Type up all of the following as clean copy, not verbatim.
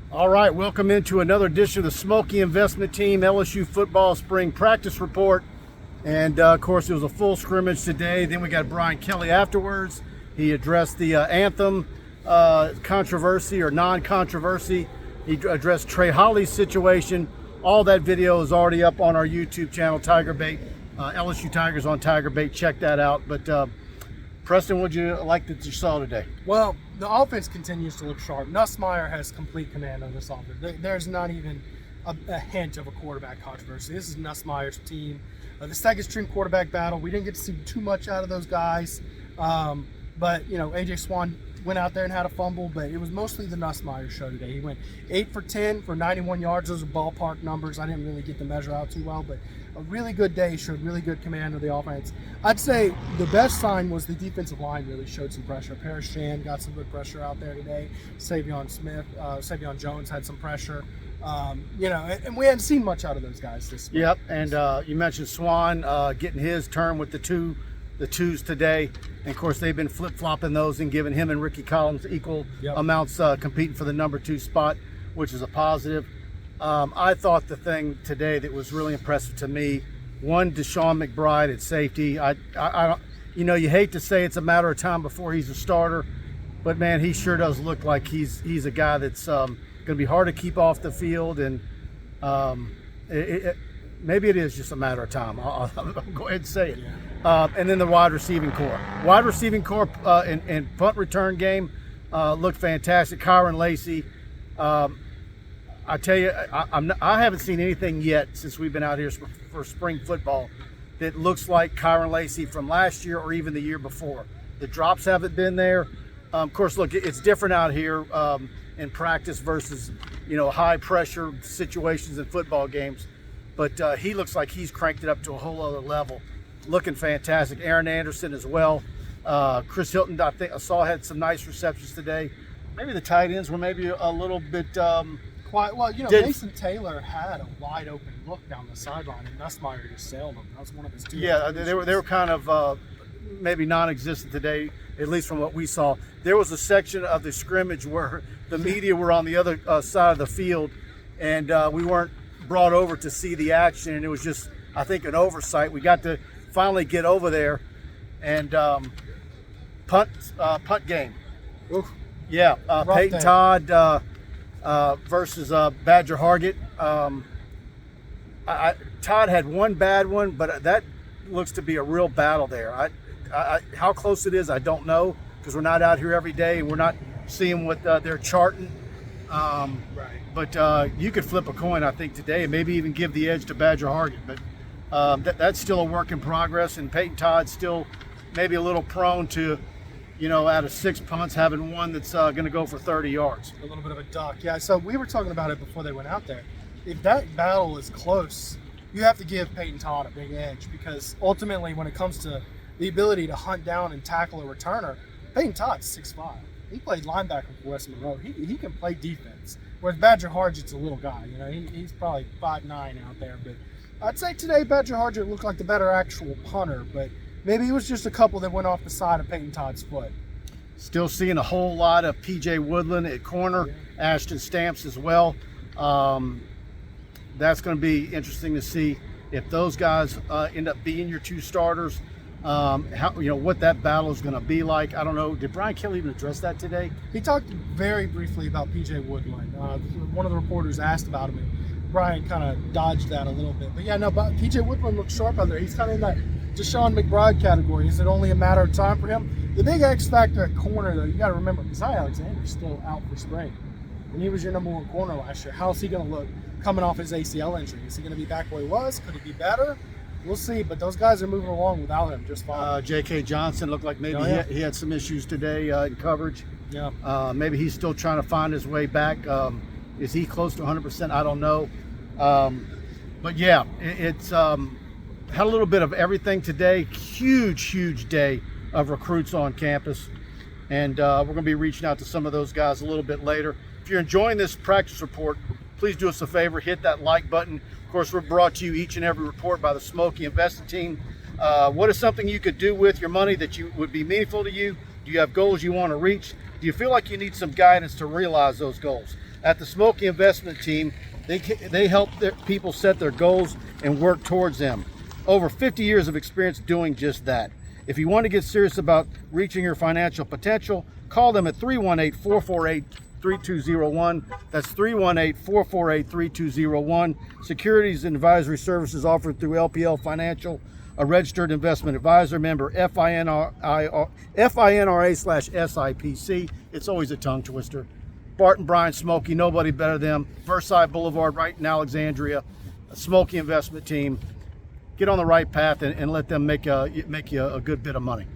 All right, welcome into another edition of the Schmolke Investment Team LSU Football Spring Practice Report. And of course, it was a full scrimmage today. Then we got Brian Kelly afterwards. He addressed the anthem controversy or non-controversy. He addressed Trey Holly's situation. All that video is already up on our YouTube channel, Tiger Bait. LSU Tigers on Tiger Bait. Check that out. But Preston, what'd you like that you saw today? Well, the offense continues to look sharp. Nussmeier has complete command of this offense. There's not even a hint of a quarterback controversy. This is Nussmeier's team. The second string quarterback battle, we didn't get to see too much out of those guys. But, you know, A.J. Swan went out there and had a fumble, but it was mostly the Nussmeier show today. He went 8 for 10 for 91 yards. Those are ballpark numbers. I didn't really get the measure out too well, but a really good day. Showed really good command of the offense. I'd say the best sign was the defensive line really showed some pressure. Paris Shan got some good pressure out there today. Savion Jones had some pressure. You know, and we hadn't seen much out of those guys this week. Yep, and you mentioned Swan getting his turn with the twos today. And of course, they've been flip-flopping those and giving him and Ricky Collins equal amounts competing for the number 2 spot, which is a positive. I thought the thing today that was really impressive to me, one, Deshaun McBride at safety. I you know, you hate to say it's a matter of time before he's a starter, but man, he sure does look like he's a guy that's going to be hard to keep off the field, and maybe it is just a matter of time. I'll go ahead and say it. And then the wide receiving core and punt return game looked fantastic. Kyron Lacey, I tell you, I haven't seen anything yet since we've been out here for spring football that looks like Kyron Lacey from last year or even the year before. The drops haven't been there. Of course, look, it's different out here in practice versus, you know, high pressure situations in football games. But he looks like he's cranked it up to a whole other level. Looking fantastic. Aaron Anderson as well. Chris Hilton, I saw had some nice receptions today. Maybe the tight ends were maybe a little bit Quite well, you know, Mason Taylor had a wide open look down the sideline, and Nussmeier just sailed him. That was one of his two. Yeah, they were kind of maybe non-existent today, at least from what we saw. There was a section of the scrimmage where the media were on the other side of the field, and we weren't brought over to see the action, and it was just, I think, an oversight. We got to finally get over there, and punt game. Oof. Yeah, Peyton Todd versus Badger Hargett. Todd had one bad one, but that looks to be a real battle there. How close it is, I don't know, because we're not out here every day and we're not seeing what they're charting. Right. But you could flip a coin, I think, today, and maybe even give the edge to Badger Hargett. But that's still a work in progress, and Peyton Todd's still maybe a little prone to, you know, out of 6 punts, having one that's going to go for 30 yards. A little bit of a duck. Yeah, so we were talking about it before they went out there. If that battle is close, you have to give Peyton Todd a big edge, because ultimately when it comes to the ability to hunt down and tackle a returner, Peyton Todd's 6'5". He played linebacker for West Monroe. He can play defense. Whereas Badger Hargett's a little guy. You know, he's probably 5'9" out there. But I'd say today Badger Hargett looked like the better actual punter, but maybe it was just a couple that went off the side of Peyton Todd's foot. Still seeing a whole lot of P.J. Woodland at corner, Ashton Stamps as well. That's going to be interesting to see if those guys end up being your 2 starters. How, you know, what that battle is going to be like. I don't know. Did Brian Kelly even address that today? He talked very briefly about P.J. Woodland. One of the reporters asked about him, and Brian kind of dodged that a little bit. But yeah, no, but P.J. Woodland looks sharp out there. He's kind of in that Deshaun McBride category. Is it only a matter of time for him? The big X factor at corner, though, you got to remember, Isaiah Alexander's still out for spring, and he was your number 1 corner last year. How's he going to look coming off his ACL injury? Is he going to be back where he was? Could he be better? We'll see, but those guys are moving along without him just fine. J.K. Johnson looked like maybe he had some issues today in coverage. Yeah. Maybe he's still trying to find his way back. Is he close to 100%? I don't know. But yeah, it's had a little bit of everything today. Huge day of recruits on campus. And we're going to be reaching out to some of those guys a little bit later. If you're enjoying this practice report, please do us a favor, hit that like button. Of course, we're brought to you each and every report by the Schmolke Investment Team. What is something you could do with your money that would be meaningful to you? Do you have goals you want to reach? Do you feel like you need some guidance to realize those goals? At the Schmolke Investment Team, they help their people set their goals and work towards them. Over 50 years of experience doing just that. If you want to get serious about reaching your financial potential, call them at 318-448-3201. That's 318-448-3201. Securities and advisory services offered through LPL Financial, a registered investment advisor, member FINRA/SIPC. It's always a tongue twister. Barton Bryant Schmolke, nobody better than them. Versailles Boulevard, right in Alexandria. A Schmolke Investment Team. Get on the right path and let them make you a good bit of money.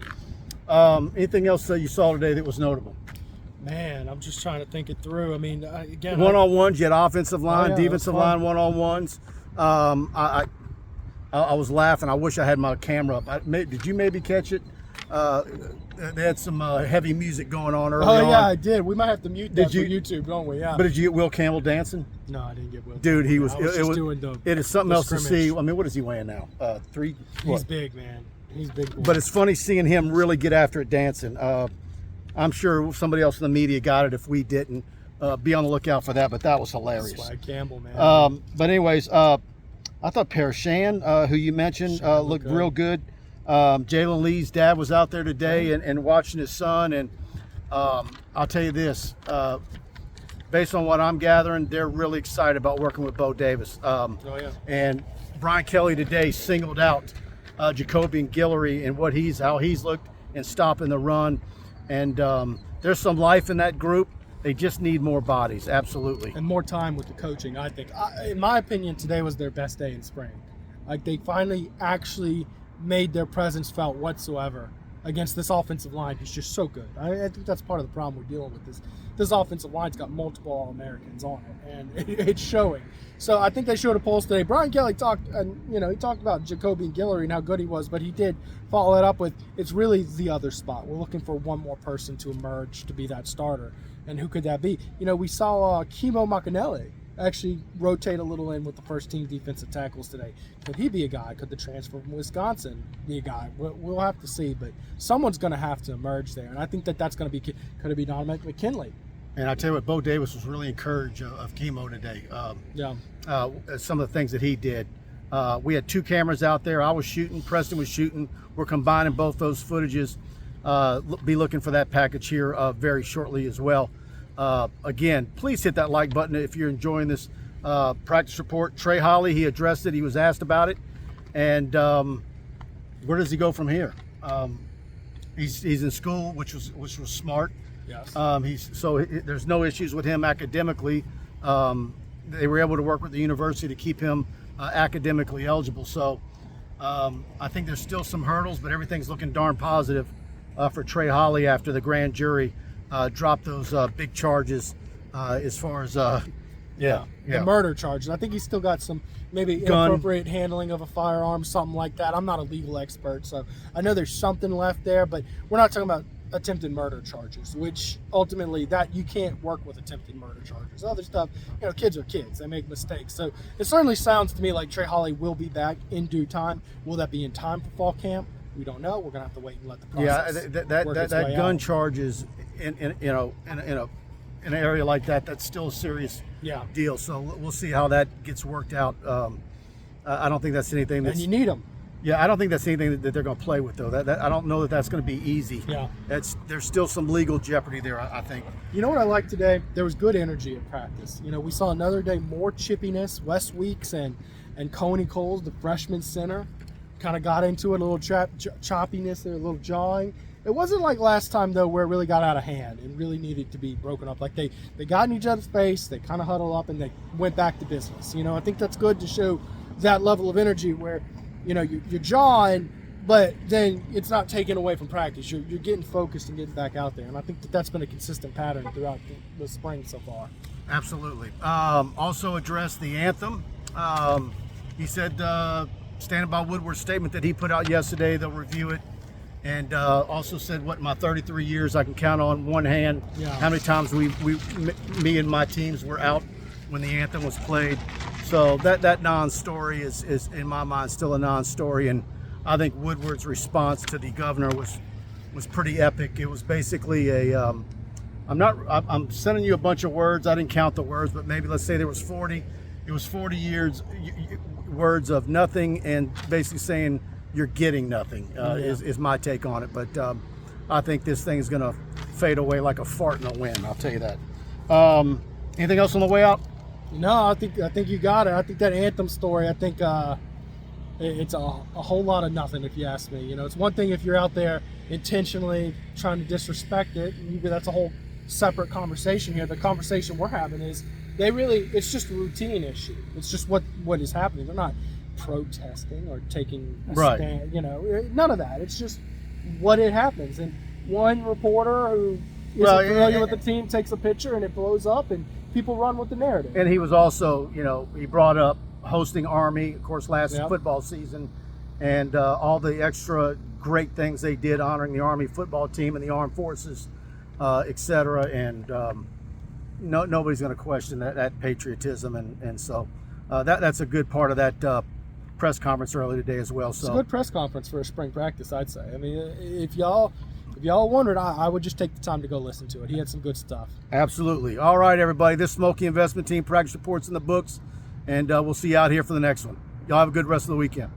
Anything else that you saw today that was notable? Man, I'm just trying to think it through. I mean, again, one-on-ones. You had offensive line, defensive line, fun. one-on-ones. I was laughing. I wish I had my camera up. Did you maybe catch it? They had some heavy music going on early on. Oh yeah, I did. We might have to mute that for YouTube, don't we? Yeah. But did you get Will Campbell dancing? No, I didn't get Will. Dude, he was. It is something else to see. I mean, what is he weighing now? 3. He's big, man. He's big. Boy. But it's funny seeing him really get after it dancing. I'm sure somebody else in the media got it if we didn't. Be on the lookout for that. But that was hilarious. Swag Campbell, man. But anyways, I thought Parashan, who you mentioned, looked real good. Jalen Lee's dad was out there today and watching his son, and I'll tell you this, based on what I'm gathering, they're really excited about working with Bo Davis. And Brian Kelly today singled out Jacobian Guillory and how he's looked in stopping the run, and there's some life in that group. They just need more bodies, absolutely. And more time with the coaching, I think. In my opinion, today was their best day in spring. Like, they finally actually made their presence felt whatsoever against this offensive line who's just so good. I think that's part of the problem we're dealing with. This offensive line's got multiple All-Americans on it, and it's showing. So I think they showed a pulse today. Brian Kelly talked about Jacobian Guillory and how good he was, but he did follow it up with, it's really the other spot. We're looking for one more person to emerge to be that starter. And who could that be? We saw Kimo Makanele actually rotate a little in with the first team defensive tackles today. Could he be a guy? Could the transfer from Wisconsin be a guy? We'll have to see, but someone's going to have to emerge there, and I think that's going to be, could it be Dominic McKinley? And I tell you what, Bo Davis was really encouraged of Kimo today. Some of the things that he did. We had 2 cameras out there. I was shooting, Preston was shooting. We're combining both those footages. Be looking for that package here very shortly as well. Again, please hit that like button if you're enjoying this practice report. Trey Holly, he addressed it. He was asked about it. And where does he go from here? He's in school, which was smart. Yes. There's no issues with him academically. They were able to work with the university to keep him academically eligible. So I think there's still some hurdles, but everything's looking darn positive for Trey Holly after the grand jury dropped those big charges as far as the murder charges. I think he's still got some maybe inappropriate handling of a firearm, something like that. I'm not a legal expert, so I know there's something left there, but we're not talking about attempted murder charges, which ultimately that you can't work with attempted murder charges. Other stuff, kids are kids, they make mistakes. So it certainly sounds to me like Trey Holly will be back in due time. Will that be in time for fall camp? We don't know. We're gonna have to wait and let the process. That gun charges in an area like that, that's still a serious deal. So we'll see how that gets worked out. I don't think that's anything that's, and you need them. Yeah, I don't think that's anything that they're going to play with, though. I don't know that that's going to be easy. Yeah, there's still some legal jeopardy there, I think. You know what I liked today? There was good energy at practice. We saw another day more chippiness. Wes Weeks and Coney Coles, the freshman center, kind of got into it, a little choppiness there, a little jawing. It wasn't like last time, though, where it really got out of hand and really needed to be broken up. Like they got in each other's face, they kind of huddled up, and they went back to business. I think that's good to show that level of energy where, you're jawing, but then it's not taken away from practice. You're getting focused and getting back out there. And I think that's been a consistent pattern throughout the spring so far. Absolutely. Also addressed the anthem. He said, standing by Woodward's statement that he put out yesterday, they'll review it. And also said, in my 33 years, I can count on one hand how many times me and my teams were out when the anthem was played. So that non-story is in my mind still a non-story, and I think Woodward's response to the governor was pretty epic. It was basically a I'm sending you a bunch of words. I didn't count the words, but maybe let's say there was 40. It was 40 words of nothing, and basically saying you're getting nothing is my take on it. But I think this thing is going to fade away like a fart in the wind. I'll tell you that. Anything else on the way out? No, I think you got it. I think that anthem story, I think it's a whole lot of nothing, if you ask me. You know, it's one thing if you're out there intentionally trying to disrespect it. That's a whole separate conversation here. The conversation we're having is it's just a routine issue. It's just what is happening. They're not protesting or taking a stand. You know, none of that. It's just what it happens. And one reporter who isn't familiar with the team takes a picture and it blows up and people run with the narrative. And he was also, you know, he brought up hosting Army, of course, last football season, and all the extra great things they did honoring the Army football team and the armed forces, etc. And nobody's going to question that patriotism, and so that's a good part of that press conference earlier today as well. So it's a good press conference for a spring practice, I'd say. I mean, if y'all wondered, I would just take the time to go listen to it. He had some good stuff. Absolutely. All right, everybody. This Schmolke Investment Team practice report's in the books, and we'll see you out here for the next one. Y'all have a good rest of the weekend.